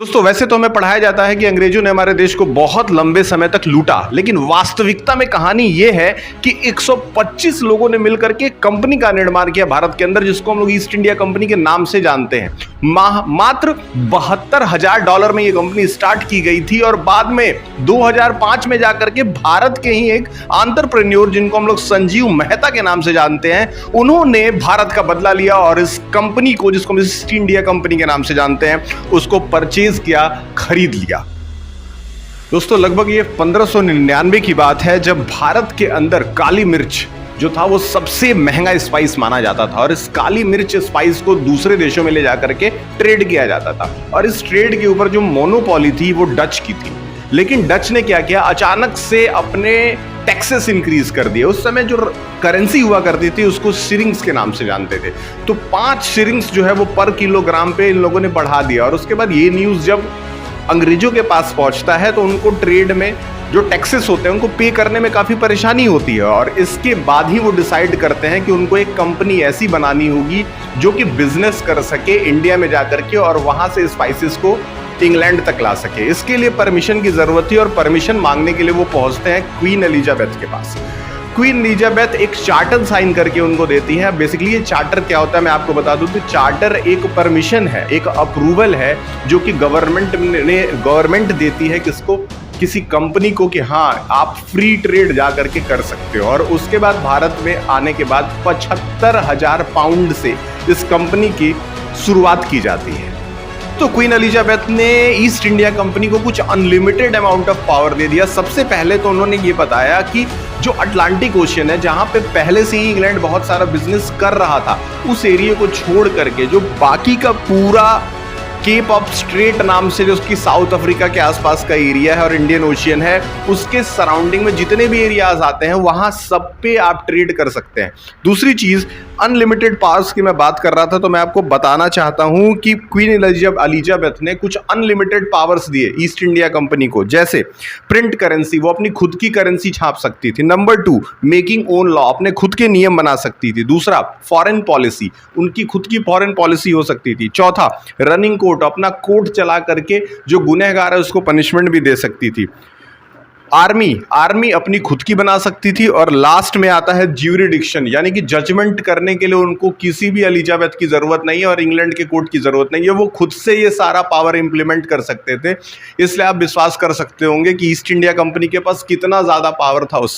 दोस्तों वैसे तो हमें पढ़ाया जाता है कि अंग्रेजों ने हमारे देश को बहुत लंबे समय तक लूटा, लेकिन वास्तविकता में कहानी यह है कि 125 लोगों ने मिलकर के कंपनी का निर्माण किया भारत के अंदर, जिसको हम लोग ईस्ट इंडिया कंपनी के नाम से जानते हैं। मात्र $72,000 में यह कंपनी स्टार्ट की गई थी और बाद में 2005 में जाकर के भारत के ही एक एंटरप्रेन्योर, जिनको हम लोग संजीव मेहता के नाम से जानते हैं, उन्होंने भारत का बदला लिया और इस कंपनी को, जिसको हम ईस्ट इंडिया कंपनी के नाम से जानते हैं, उसको परचेज किया, खरीद लिया। दोस्तों लगभग ये 1599 की बात है, जब भारत के अंदर काली मिर्च जो था वो सबसे महंगा स्पाइस माना जाता था और इस काली मिर्च स्पाइस को दूसरे देशों में ले जाकर के ट्रेड किया जाता था और इस ट्रेड के ऊपर जो मोनोपोली थी वो डच की थी। लेकिन डच ने क्या किया, अचानक से अपने टैक्सेस इंक्रीज कर दिए। उस समय जो करेंसी हुआ करती थी उसको शिलिंग्स के नाम से जानते थे, तो 5 शिलिंग्स जो है वो पर किलोग्राम पे इन लोगों ने बढ़ा दिया। और उसके बाद ये न्यूज़ जब अंग्रेजों के पास पहुंचता है तो उनको ट्रेड में जो टैक्सेस होते हैं उनको पे करने में काफ़ी परेशानी होती है और इसके बाद ही वो डिसाइड करते हैं कि उनको एक कंपनी ऐसी बनानी होगी जो कि बिजनेस कर सके इंडिया में जाकर के और वहाँ से स्पाइसेस को इंग्लैंड तक ला सके। इसके लिए परमिशन की ज़रूरत थी और परमिशन मांगने के लिए वो पहुंचते हैं क्वीन एलिजाबेथ के पास। क्वीन एलिजाबेथ एक चार्टर साइन करके उनको देती है। बेसिकली ये चार्टर क्या होता है मैं आपको बता दूं, तो चार्टर एक परमिशन है, एक अप्रूवल है जो कि गवर्नमेंट देती है किसको, किसी कंपनी को, कि हाँ आप फ्री ट्रेड जा करके कर सकते हो। और उसके बाद भारत में आने के बाद 75,000 पाउंड से इस कंपनी की शुरुआत की जाती है। तो क्वीन एलिजाबेथ ने ईस्ट इंडिया कंपनी को कुछ अनलिमिटेड अमाउंट ऑफ पावर दे दिया। सबसे पहले तो उन्होंने ये बताया कि जो अटलांटिक ओशियन है, जहां पे पहले से ही इंग्लैंड बहुत सारा बिजनेस कर रहा था, उस एरिया को छोड़ करके जो बाकी का पूरा केप ऑफ स्ट्रेट नाम से जो उसकी साउथ अफ्रीका के आसपास का एरिया है और इंडियन ओशियन है, उसके सराउंडिंग में जितने भी एरियाज आते हैं वहां सब पे आप ट्रेड कर सकते हैं। दूसरी चीज, अनलिमिटेड पावर्स की मैं बात कर रहा था, तो मैं आपको बताना चाहता हूं कि क्वीन एलिजाबेथ ने कुछ अनलिमिटेड पावर्स दिए ईस्ट इंडिया कंपनी को, जैसे प्रिंट करेंसी, वो अपनी खुद की करेंसी छाप सकती थी। नंबर 2, मेकिंग ओन लॉ, अपने खुद के नियम बना सकती थी। दूसरा, फॉरेन पॉलिसी, उनकी खुद की फॉरेन पॉलिसी हो सकती थी। चौथा, रनिंग कोर्ट, अपना कोर्ट चला करके जो गुनहगार है उसको पनिशमेंट भी दे सकती थी। आर्मी अपनी खुद की बना सकती थी। और लास्ट में आता है ज्यूरिडिक्शन, यानी कि जजमेंट करने के लिए उनको किसी भी एलिजाबेथ की जरूरत नहीं है और इंग्लैंड के कोर्ट की जरूरत नहीं है, वो खुद से ये सारा पावर इंप्लीमेंट कर सकते थे। इसलिए आप विश्वास कर सकते होंगे कि ईस्ट इंडिया कंपनी के पास कितना ज्यादा पावर था उस